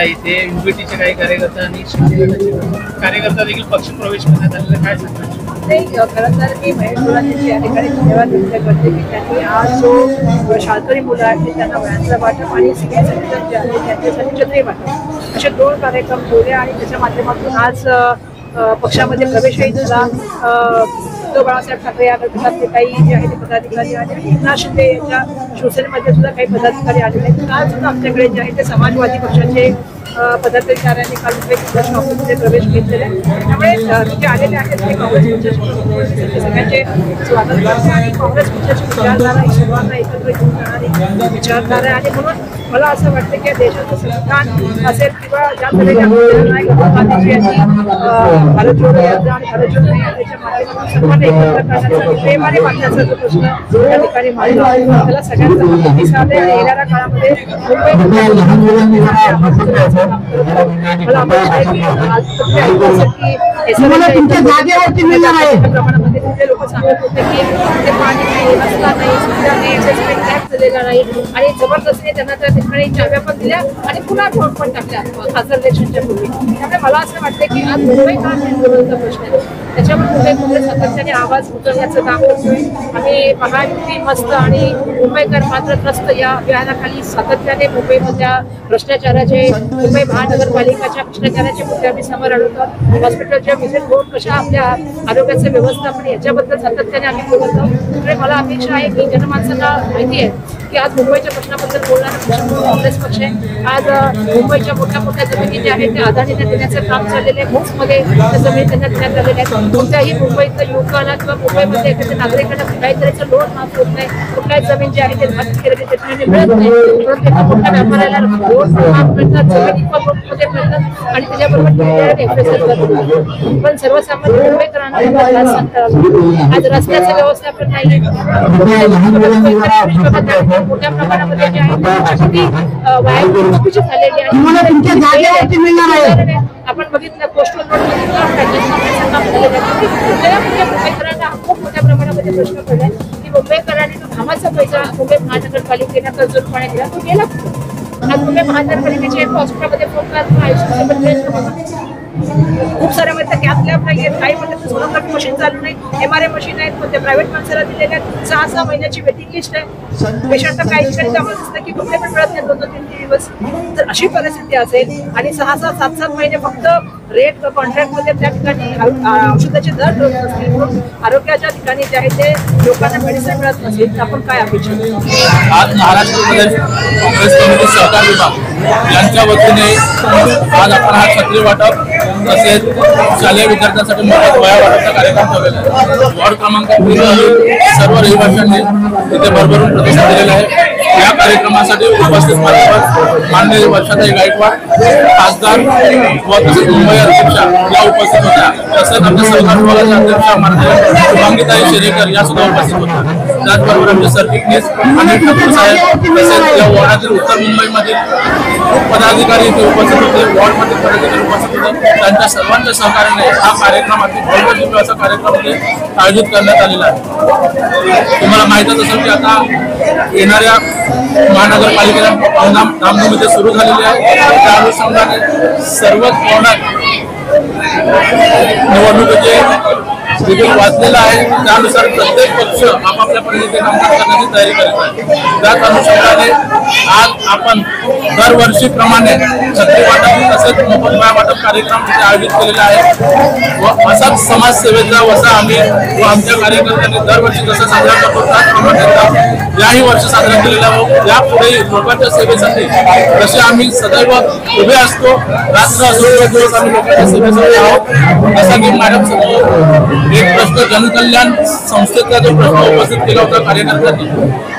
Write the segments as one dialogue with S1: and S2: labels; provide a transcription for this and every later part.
S1: इथे युबीटीचे काही कार्यकर्ता आणि शिंदे गटाचे कार्यकर्ता देखील पक्ष प्रवेश करण्यात आलेला काय सांगतात?
S2: नाही, खरं तर मी महेश मुलांची या ठिकाणी धन्यवाद व्यक्त करते की त्यांनी आज जो शाळकरी मुलं आहेत त्यांना वयांचं वाटप आणि सिनियर सिटीजन जे आहेत त्यांच्यासाठी छत्री वाटप असे 2 कार्यक्रम ठेवले आणि त्याच्या माध्यमातून आज पक्षामध्ये प्रवेशही झाला. उद्धव बाळासाहेब ठाकरे या गटातले काही जे आहेत ते पदाधिकारी आले आणि एकनाथ शिंदे यांच्या शिवसेनेमध्ये सुद्धा काही पदाधिकारी आलेले आहेत. काल सुद्धा आमच्याकडे जे आहे ते समाजवादी पक्षाचे पदाधिकाऱ्यांनी काल मुंबई ऑफिसमध्ये प्रवेश घेतलेला आहे. त्यामुळे तिथे आलेले आहेत ते काँग्रेस पक्षाचे सगळ्यांचे स्वागत करते आणि काँग्रेस पक्षाची विचारधारा ही सर्वांना एकत्र घेऊन जाणारी विचारधारा आहे. आणि म्हणून मला असं वाटतं की देशाचं संविधान असेल किंवा ज्या तऱ्हेच्या गांधीजी यांनी भारत जोडो यात्रा आणि भारत जोडो यात्रेच्या माध्यमातून सर्वांना एकत्र करण्याचा प्रेमाने वाटण्याचा जो प्रश्न त्या ठिकाणी मांडला त्याला सगळ्यांचा प्रतिसाद आहे. येणाऱ्या काळामध्ये मला अपेक्षा आहे की प्रमाणामध्ये तिथले लोक सांगत होते की ते पाणी नाही, रस्ता नाही, सुविधा नाही, असेसमेंट टॅक्स दिलेला नाही आणि जबरदस्तीने त्यांना त्या ठिकाणी चाव्या पण दिल्या आणि पुन्हा ठोक पण टाकल्या खासदार इलेक्शनच्या पूर्वी. त्यामुळे मला असं वाटतं की आज मुंबई का निर्मूलनाचा प्रश्न आहे त्याच्यावर मुंबई सातत्याने आवाज उचलण्याचं काम करतोय. आम्ही महायुती मस्त आणि मुंबईकर मात्र त्रस्त या अभियानाखाली सातत्याने मुंबईमधल्या भ्रष्टाचाराचे मुंबई महानगरपालिकाच्या भ्रष्टाचाराचे मुद्दे आम्ही समोर आणतो. हॉस्पिटलच्या व्हिजिट होऊन कशा आपल्या आरोग्याचं व्यवस्थापन याच्याबद्दल सातत्याने आम्ही बोलत आहोत. त्यामुळे मला अपेक्षा आहे की जनमानसांना माहिती आहे की आज मुंबईच्या प्रश्नाबद्दल बोलणारा पक्ष म्हणून काँग्रेस पक्ष आहे. आज मुंबईच्या मोठ्या जमिनी ज्या आहेत त्या अदानीने देण्याचं काम चाललेलं आहे. मुफ्तमध्ये त्या जमिनी त्यांना देण्यात आलेल्या आहेत. कोणत्याही मुंबईतल्या युवकाला किंवा मुंबईमध्ये एखाद्या नागरिकांना कुठल्याही तऱ्हेचं लोन माफ होत नाही. कुठल्याही जमीन जी आहे ते भाग केलेली ते मिळत नाही. म्हणून एका मोठ्या व्यापाऱ्याला लोन माफ मिळतात, जमिनी पण मध्ये मिळतात आणि त्याच्याबरोबर पण सर्वसामान्य मुंबईकरांना त्रास सांगता आज रस्त्याचं व्यवस्थापन नाही. मोठ्या प्रमाणामध्ये जे आहे वाहतूक चुकीची झालेली आहे. आपण बघितलं पोस्टल रोड मुंबईकरांना खूप मोठ्या प्रमाणामध्ये प्रश्न पडलाय की मुंबईकरांनी जो कामाचा पैसा मुंबई महानगरपालिकेने कर्जोडपणे दिला तो गेला. आज मुंबई महानगरपालिकेच्या हॉस्पिटलमध्ये फोन करतो खूप साऱ्या म्हणतात की आपल्या काही म्हणतात सोनोग्राफी मशीन चालू नाही, MRI मशीन आहेत पण ते प्रायव्हेट माणसाला दिलेल्या 6-6 महिन्याची वेटिंग लिस्ट आहे. पेशंट काही ठिकाणी त्यामुळे दिसतं की कुठले पण मिळत नाही 2-3 दिवस. जर अशी परिस्थिती असेल आणि 6-6, 7-7 महिने फक्त रेट कॉन्ट्रॅक्टमध्ये त्या ठिकाणी औषधाचे दर ठरवत असतील म्हणून आरोग्याच्या ठिकाणी जे आहे ते लोकांना मेडिसिन मिळत नसेल तर आपण काय अपेक्षा करतो?
S1: आज महाराष्ट्र काँग्रेस कमिटी सहकार विभाग यांच्या वतीने आज आपण हा छत्री वाटप तसेच शालेय विद्यार्थ्यांसाठी मोफत वह्या वाटपचा कार्यक्रम ठेवलेला आहे. वॉर्ड क्रमांक 3 सर्व रहिवाशांनी तिथे भरभरून प्रतिसाद दिलेला आहे. या कार्यक्रमासाठी उपस्थित माननीय वर्षाताई गायकवाड खासदार व तसेच मुंबई अध्यक्षा या उपस्थित होत्या. तसेच आमच्या सहकार विभागाच्या अध्यक्षा माननीय शुभांगीताई शेरेकर या सुद्धा उपस्थित होत्या. त्याचबरोबर आमचे सरचिटणीस अनिल ठाकूर साहेब तसेच या वॉर्डातील उत्तर मुंबईमधील पदाधिकारी इथे उपस्थित होते, वॉर्डमधील पदाधिकारी उपस्थित होते. त्यांच्या सर्वांच्या सहकार्याने हा कार्यक्रम भव्य असा कार्यक्रम आयोजित करण्यात आलेला आहे. तुम्हाला माहितच असेल की आता येणाऱ्या महानगरपालिकेच्या नामनिर्मिती इथे सुरू झालेली आहे. त्या अनुषंगाने सर्वच वॉर्डात निवडणुकीचे शेड्यूल वाचलेला आहे. त्यानुसार प्रत्येक पक्ष आपापल्या पद्धतीने कामकाज करण्याची तयारी करत आहे. त्याच अनुषंगाने आज आपण दरवर्षीप्रमाणे छत्री वाटप तसेच मोफत वह्या वाटप कार्यक्रम तिथे आयोजित केलेला आहे व असाच समाजसेवेचा वसा आम्ही व आमच्या कार्यकर्त्यांनी दरवर्षी जसं साजरा करतो त्याचप्रमाणे याही वर्ष साजरा केलेला व यापुढे लोकांच्या सेवेसाठी जसे आम्ही सदैव उभे असतो, रात्र असो दिवस आम्ही लोकांच्या सेवेसाठी आहोत. असा की मॅडम एक प्रश्न जनकल्याण संस्थेचा जो प्रश्न उपस्थित केला होता कार्यकर्त्यांनी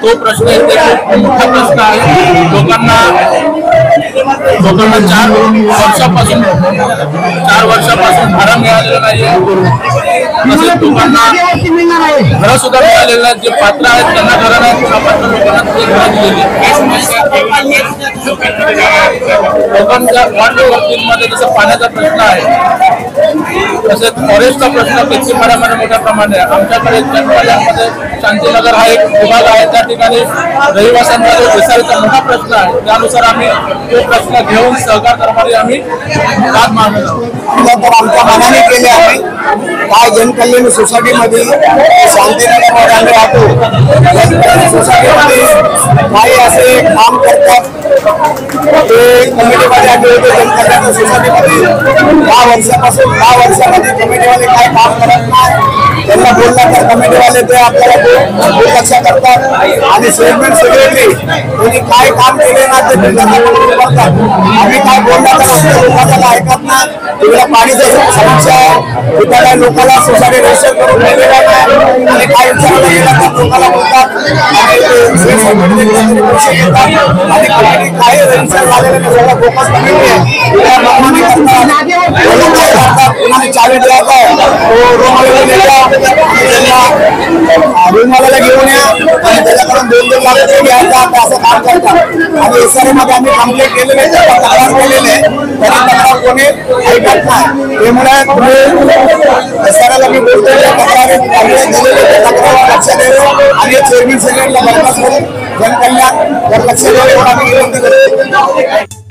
S1: तो प्रश्न इथे खूप मोठा प्रश्न आहे. लोकांना 4 वर्षापासून भाडं मिळालेलं नाहीये. तसेच लोकांना घरं सुद्धा मिळालेलं नाही. जे पात्र आहेत त्यांना घरं नाहीत, अपात्र लोकांना घरं दिलेली. लोकांच्या वॉर्ड मध्ये जसं पाण्याचा प्रश्न आहे तसेच फॉरेस्टचा प्रश्न किती मोठ्या प्रमाणे आमच्याकडे जनवाल्यांमध्ये शांतीनगर हा एक विभाग आहे. त्या ठिकाणी रहिवाशांचा जो बेसारीचा मोठा प्रश्न आहे त्यानुसार आम्ही तो प्रश्न घेऊन सहकार दरबारी आम्ही दाद मागत आहोत.
S3: तर आमच्या मनाने केले आम्ही काय जनकल्याण सोसायटीमध्ये शांतीनगरमध्ये आम्ही राहतो. जनकल्याण सोसायटीमध्ये काही असे काम करतात ते कमिटीमध्ये आम्ही होतो. जनकल्याण सोसायटीमध्ये 10 वर्षामध्ये कमिटीवाले काय काम करत नाही. त्यांना बोलला तर कमिटीवाले ते आपल्याला दुर्लक्ष करतात आणि चेअरमॅन सेक्रेटरी त्यांनी काय काम केले ना ते करतात. आम्ही काय बोलला तर आमच्या लोकांना ऐकत नाही. तिकडे पाणीची समस्या आहे, तिथं काही लोकांना सोसायटी रजिस्टर करून दिलेला नाही आणि काय विचारलं गेलं तर लोकांना बोलतात आणि पैसे घेतात आणि कमिटी काही रजिस्टर झालेलं नाही. सगळं फोकस कमिटी आहे त्या मनमानी करतात. काय करतात कोणाने चावी द्यायचा तो रूमवाल्याला घेऊन या आणि त्याच्याकडून 2-2 लाख रुपये घ्यायचा असं काम करतात. आणि एसआरए मध्ये आम्ही कंप्लेंट केलेले तक्रार केलेले तरी तक्रार कोणी ऐकत नाही. त्यामुळे तुम्ही एसआरएला मी बोलतोय तक्रारी तक्रार लक्ष द्यावं आणि चेअरमॅन सेक्रेटरीला बरखास्त करून जनकल्याण लक्ष द्यावे आम्ही विनंती करतो.